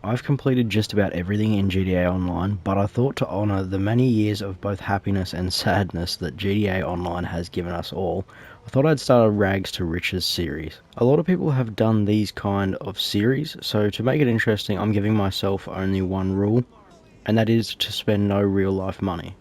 I've completed just about everything in GTA Online, but I thought to honour the many years of both happiness and sadness that GTA Online has given us all, I thought I'd start a Rags to Riches series. A lot of people have done these kind of series, so to make it interesting, I'm giving myself only one rule, and that is to spend no real life money.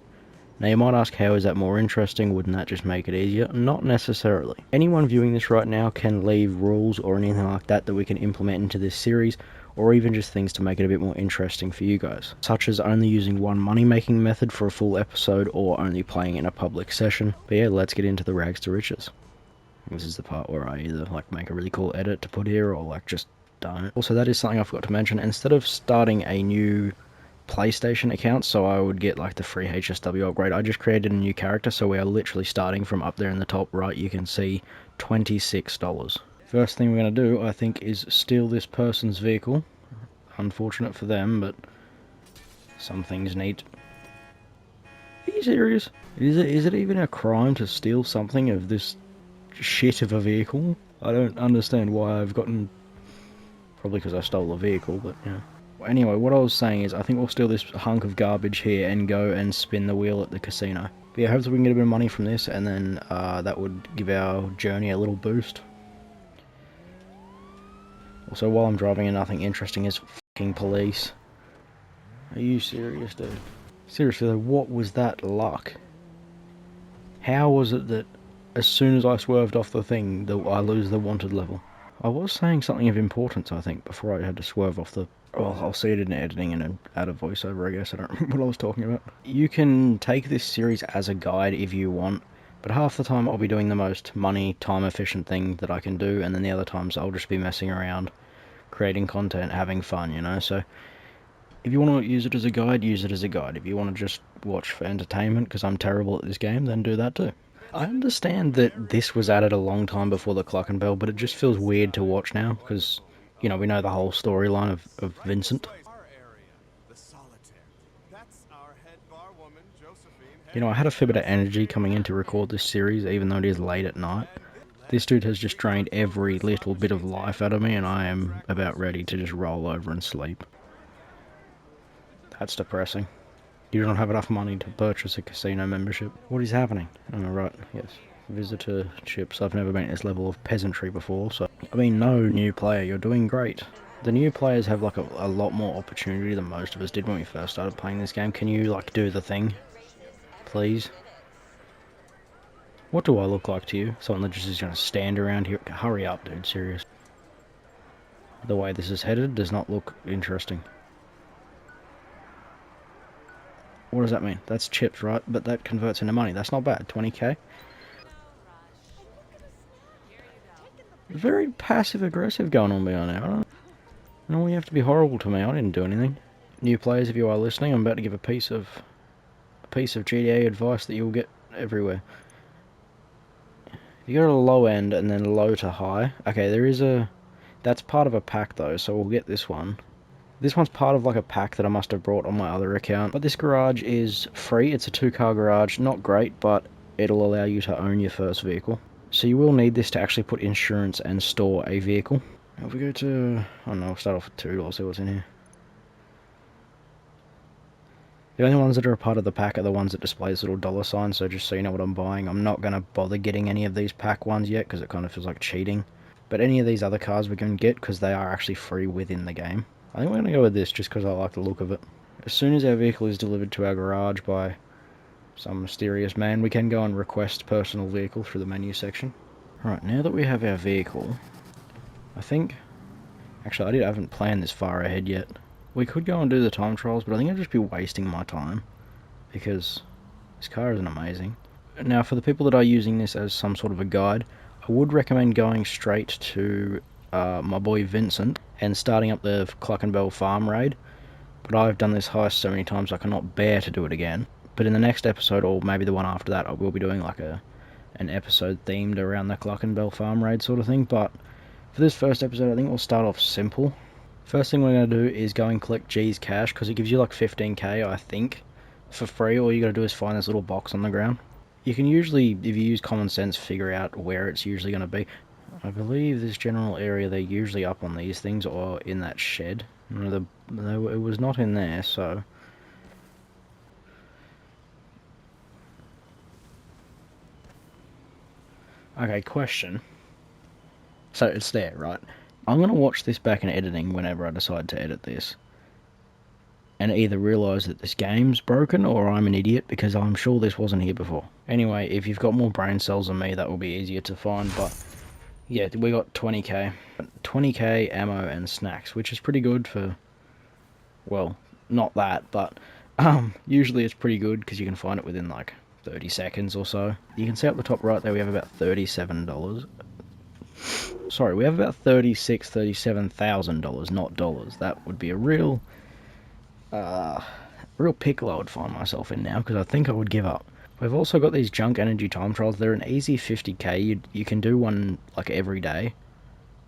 Now you might ask, how is that more interesting? Wouldn't that just make it easier? Not necessarily. Anyone viewing this right now can leave rules or anything like that that we can implement into this series, or even just things to make it a bit more interesting for you guys, such as only using one money making method for a full episode or only playing in a public session. But yeah, let's get into the Rags to Riches. This is the part where I either like make a really cool edit to put here or like just don't. Also, that is something I forgot to mention. Instead of starting a new PlayStation account, so I would get like the free HSW upgrade, I just created a new character, so we are literally starting from up there in the top right. You can see $26. First thing we're going to do, I think, is steal this person's vehicle. Unfortunate for them, but some things neat. Are you serious? Is it even a crime to steal something of this shit of a vehicle? I don't understand why I've gotten... Probably because I stole a vehicle, but yeah. Anyway, what I was saying is I think we'll steal this hunk of garbage here and go and spin the wheel at the casino. But yeah, hopefully we can get a bit of money from this, and then that would give our journey a little boost. Also, while I'm driving and nothing interesting is fucking police. Are you serious, dude? Seriously though, what was that luck? How was it that as soon as I swerved off the thing, that I lose the wanted level? I was saying something of importance, I think, before I had to swerve off the... Well, I'll see it in editing and add a voiceover, I guess. I don't remember what I was talking about. You can take this series as a guide if you want, but half the time I'll be doing the most money, time-efficient thing that I can do, and then the other times I'll just be messing around, creating content, having fun, you know? So if you want to use it as a guide, use it as a guide. If you want to just watch for entertainment, because I'm terrible at this game, then do that too. I understand that this was added a long time before the Clockenbell, but it just feels weird to watch now, because, you know, we know the whole storyline of Vincent. You know, I had a fair bit of energy coming in to record this series, even though it is late at night. This dude has just drained every little bit of life out of me, and I am about ready to just roll over and sleep. That's depressing. You don't have enough money to purchase a casino membership. What is happening? Oh, right, yes. Visitor chips. I've never been at this level of peasantry before, so... I mean, no, new player, you're doing great. The new players have, like, a lot more opportunity than most of us did when we first started playing this game. Can you, like, do the thing? Please? What do I look like to you? Someone that just is gonna stand around here? Hurry up, dude, serious. The way this is headed does not look interesting. What does that mean? That's chips, right? But that converts into money. That's not bad. 20k. Very passive-aggressive going on behind there. I don't know, you have to be horrible to me. I didn't do anything. New players, if you are listening, I'm about to give a piece of GTA advice that you'll get everywhere. You go to the low end and then low to high. Okay, there is a... That's part of a pack though, so we'll get this one. This one's part of like a pack that I must have brought on my other account. But this garage is free. It's a 2-car garage. Not great, but it'll allow you to own your first vehicle. So you will need this to actually put insurance and store a vehicle. If we go to... I don't know, we'll start off with 2. I'll see what's in here. The only ones that are a part of the pack are the ones that display this little dollar sign, so just so you know what I'm buying. I'm not going to bother getting any of these pack ones yet, because it kind of feels like cheating. But any of these other cars we can get, because they are actually free within the game. I think we're going to go with this, just because I like the look of it. As soon as our vehicle is delivered to our garage by some mysterious man, we can go and request personal vehicle through the menu section. Right, now that we have our vehicle, I think... Actually, I haven't planned this far ahead yet. We could go and do the time trials, but I think I'd just be wasting my time, because this car isn't amazing. Now, for the people that are using this as some sort of a guide, I would recommend going straight to my boy Vincent and starting up the Clockenbell farm raid, but I've done this heist so many times I cannot bear to do it again. But in the next episode, or maybe the one after that, I will be doing like an episode themed around the Clockenbell farm raid sort of thing. But for this first episode, I think we'll start off simple. First thing we're going to do is go and collect G's cash, because it gives you like 15k, I think, for free. All you got to do is find this little box on the ground. You can usually, if you use common sense, figure out where it's usually going to be. I believe this general area, they're usually up on these things or in that shed. You know, the It was not in there, so... Okay, question. So it's there, right? I'm going to watch this back in editing whenever I decide to edit this. And either realise that this game's broken or I'm an idiot because I'm sure this wasn't here before. Anyway, if you've got more brain cells than me, that will be easier to find, but... Yeah, we got 20k. 20k ammo and snacks, which is pretty good for... Well, not that, but... usually it's pretty good because you can find it within like 30 seconds or so. You can see up the top right there we have about $37. Sorry, we have about $37,000, not dollars. That would be a real pickle I would find myself in now, because I think I would give up. We've also got these junk energy time trials. They're an easy 50k. You can do one like every day,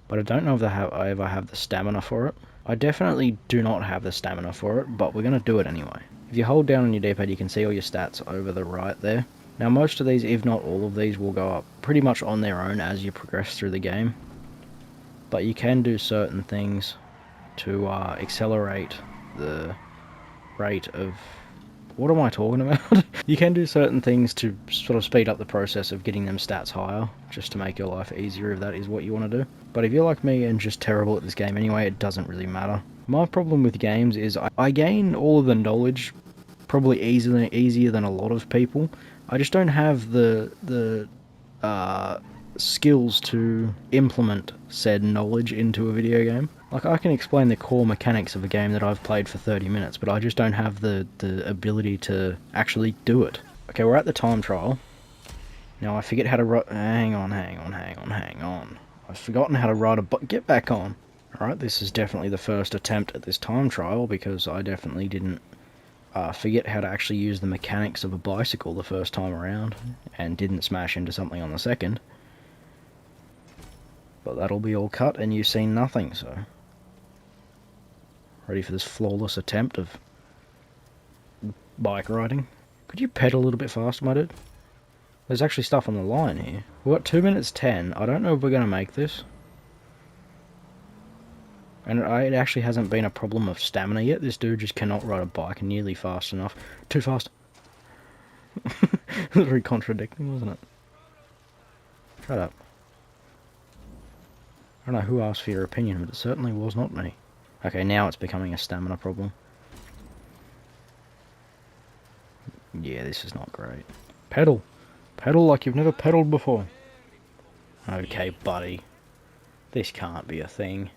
but I don't know if I ever have the stamina for it. I definitely do not have the stamina for it, but we're going to do it anyway. If you hold down on your D-pad, you can see all your stats over the right there. Now most of these, if not all of these, will go up pretty much on their own as you progress through the game. But you can do certain things to accelerate the rate of... What am I talking about? You can do certain things to sort of speed up the process of getting them stats higher, just to make your life easier if that is what you want to do. But if you're like me and just terrible at this game anyway, it doesn't really matter. My problem with games is I gain all of the knowledge probably easier than a lot of people. I just don't have the skills to implement said knowledge into a video game. Like, I can explain the core mechanics of a game that I've played for 30 minutes, but I just don't have the ability to actually do it. Okay, we're at the time trial. Now, I forget how to hang on. I've forgotten how to ride a get back on. Alright, this is definitely the first attempt at this time trial, because I definitely didn't forget how to actually use the mechanics of a bicycle the first time around, and didn't smash into something on the second. But that'll be all cut, and you've seen nothing, so... Ready for this flawless attempt of bike riding. Could you pedal a little bit faster, my dude? There's actually stuff on the line here. We've got 2 minutes 10. I don't know if we're going to make this. And it actually hasn't been a problem of stamina yet. This dude just cannot ride a bike nearly fast enough. Too fast. It was very contradicting, wasn't it? Shut up. I don't know who asked for your opinion, but it certainly was not me. Okay, now it's becoming a stamina problem. Yeah, this is not great. Pedal! Pedal like you've never pedaled before. Okay, buddy. This can't be a thing.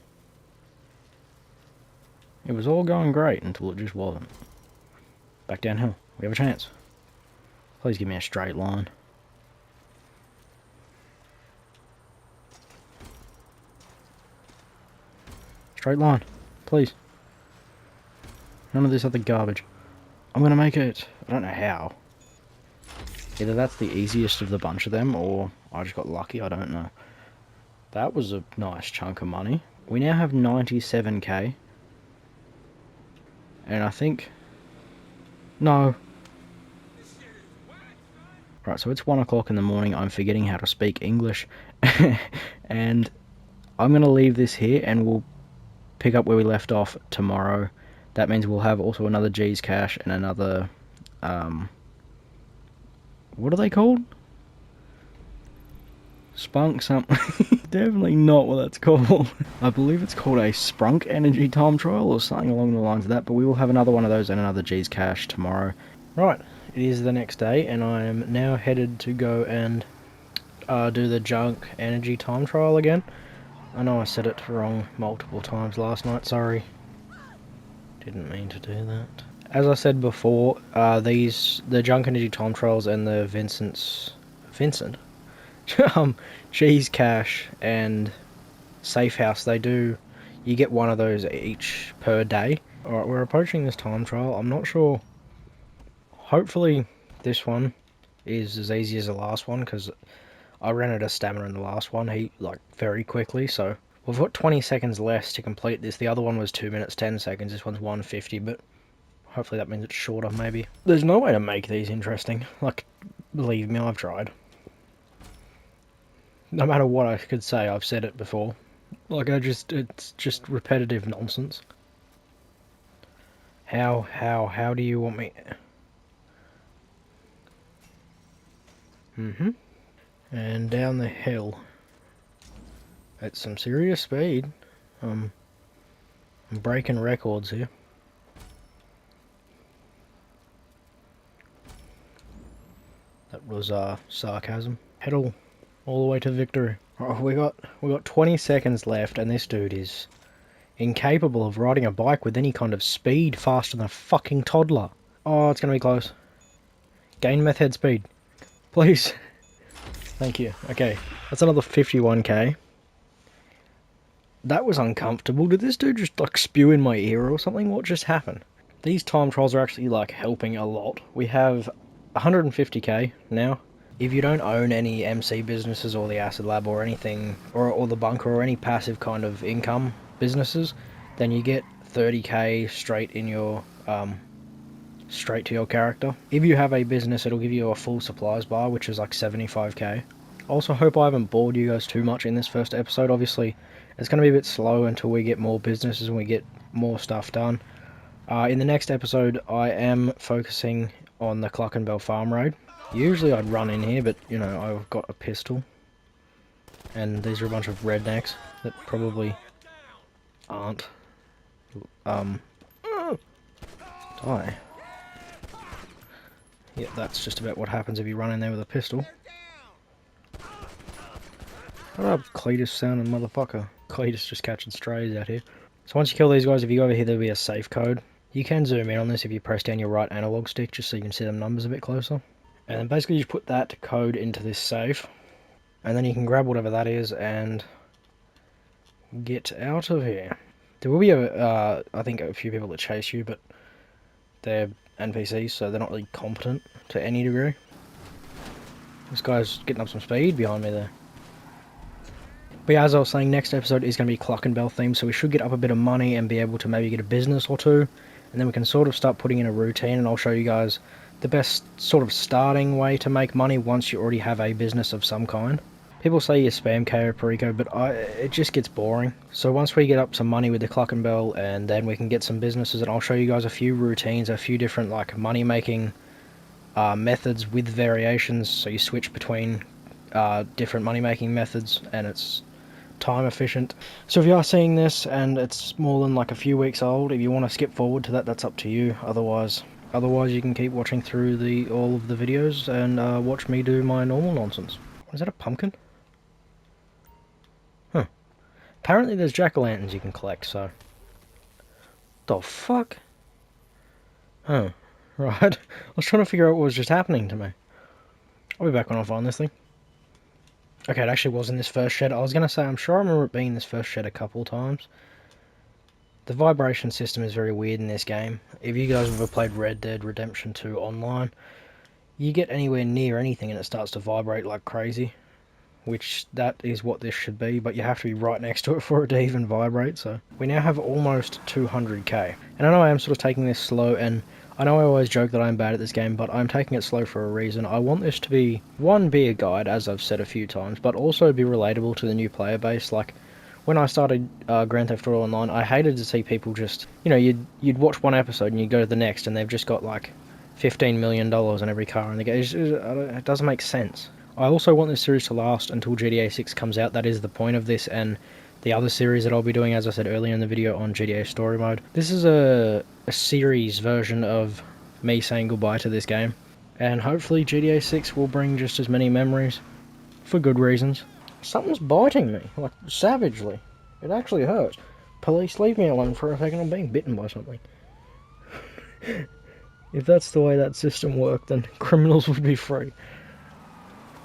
It was all going great until it just wasn't. Back downhill. We have a chance. Please give me a straight line. Straight line. Please. None of this other garbage. I'm gonna make it. I don't know how. Either that's the easiest of the bunch of them, or I just got lucky, I don't know. That was a nice chunk of money. We now have 97k. And I think... No. Right, so it's 1 o'clock in the morning, I'm forgetting how to speak English. And I'm gonna leave this here, and we'll pick up where we left off tomorrow. That means we'll have also another G's cache and another, what are they called? Spunk something. Definitely not what that's called. I believe it's called a Sprunk Energy Time Trial or something along the lines of that, but we will have another one of those and another G's cache tomorrow. Right, it is the next day, and I am now headed to go and do the Junk Energy Time Trial again. I know I said it wrong multiple times last night, sorry. Didn't mean to do that. As I said before, the Junk Energy Time Trials and the Vincent, Cheese Cache and Safe House, you get one of those each per day. Alright, we're approaching this time trial. I'm not sure. Hopefully this one is as easy as the last one, because I ran out of stamina in the last one, very quickly, so we've got 20 seconds less to complete this. The other one was 2 minutes 10 seconds, this one's 150, but hopefully that means it's shorter, maybe. There's no way to make these interesting. Like, believe me, I've tried. No matter what I could say, I've said it before. Like, it's just repetitive nonsense. How do you want me? And down the hill. At some serious speed. I'm breaking records here. That was sarcasm. Pedal all the way to victory. Oh, we got 20 seconds left, and this dude is incapable of riding a bike with any kind of speed faster than a fucking toddler. Oh, it's gonna be close. Gain meth head speed. Please. Thank you. Okay, that's another 51k. That was uncomfortable. Did this dude just like spew in my ear or something? What just happened? These time trials are actually like helping a lot. We have 150k now. If you don't own any MC businesses or the Acid Lab or anything, or the bunker or any passive kind of income businesses, then you get 30k straight in your straight to your character. If you have a business, it'll give you a full supplies bar, which is like 75k. I also hope I haven't bored you guys too much in this first episode. Obviously, it's going to be a bit slow until we get more businesses and we get more stuff done. In the next episode, I am focusing on the Cluckenbell Farm Road. Usually I'd run in here, but, you know, I've got a pistol. And these are a bunch of rednecks that probably aren't. Die. Yeah, that's just about what happens if you run in there with a pistol. What up, Cletus sounding motherfucker? Cletus just catching strays out here. So once you kill these guys, if you go over here, there'll be a safe code. You can zoom in on this if you press down your right analog stick, just so you can see them numbers a bit closer. And then basically you just put that code into this safe. And then you can grab whatever that is and get out of here. There will be, I think, a few people that chase you, but they're NPCs, so they're not really competent to any degree. This guy's getting up some speed behind me there. But yeah, as I was saying, next episode is going to be Cluckenbell themed, so we should get up a bit of money and be able to maybe get a business or two. And then we can sort of start putting in a routine, and I'll show you guys the best sort of starting way to make money once you already have a business of some kind. People say you spam KO Perico, but it just gets boring. So once we get up some money with the Cluckenbell, and then we can get some businesses, and I'll show you guys a few routines, a few different like money making methods with variations. So you switch between different money making methods, and it's time efficient. So if you are seeing this and it's more than like a few weeks old, if you want to skip forward to that, that's up to you. Otherwise you can keep watching through all of the videos and watch me do my normal nonsense. Is that a pumpkin? Huh. Apparently there's jack-o'-lanterns you can collect, so... The fuck? Oh, right. I was trying to figure out what was just happening to me. I'll be back when I find this thing. Okay, it actually was in this first shed. I was going to say, I'm sure I remember it being in this first shed a couple times. The vibration system is very weird in this game. If you guys have ever played Red Dead Redemption 2 online, you get anywhere near anything and it starts to vibrate like crazy. Which, that is what this should be, but you have to be right next to it for it to even vibrate, so... We now have almost 200k. And I know I am sort of taking this slow, and I know I always joke that I'm bad at this game, but I'm taking it slow for a reason. I want this to be, one, be a guide, as I've said a few times, but also be relatable to the new player base. Like, when I started Grand Theft Auto Online, I hated to see people just... You know, you'd watch one episode and you'd go to the next, and they've just got, like, $15 million in every car, and it doesn't make sense. I also want this series to last until GTA 6 comes out. That is the point of this, and the other series that I'll be doing, as I said earlier in the video, on GTA Story Mode. This is a series version of me saying goodbye to this game, and hopefully GTA 6 will bring just as many memories, for good reasons. Something's biting me, like, savagely. It actually hurts. Police, leave me alone for a second, I'm being bitten by something. If that's the way that system worked, then criminals would be free.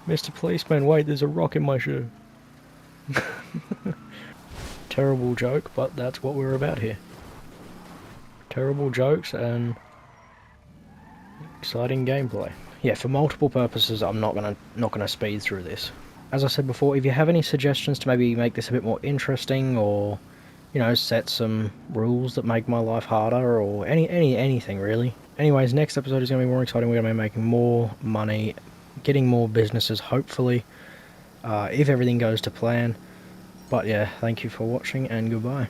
Mr. Policeman, wait, there's a rock in my shoe. Terrible joke, but that's what we're about here. Terrible jokes and exciting gameplay. Yeah, for multiple purposes, I'm not gonna speed through this. As I said before, if you have any suggestions to maybe make this a bit more interesting, or, you know, set some rules that make my life harder, or anything really. Anyways, next episode is gonna be more exciting. We're gonna be making more money, getting more businesses, hopefully, if everything goes to plan. But yeah, thank you for watching, and goodbye.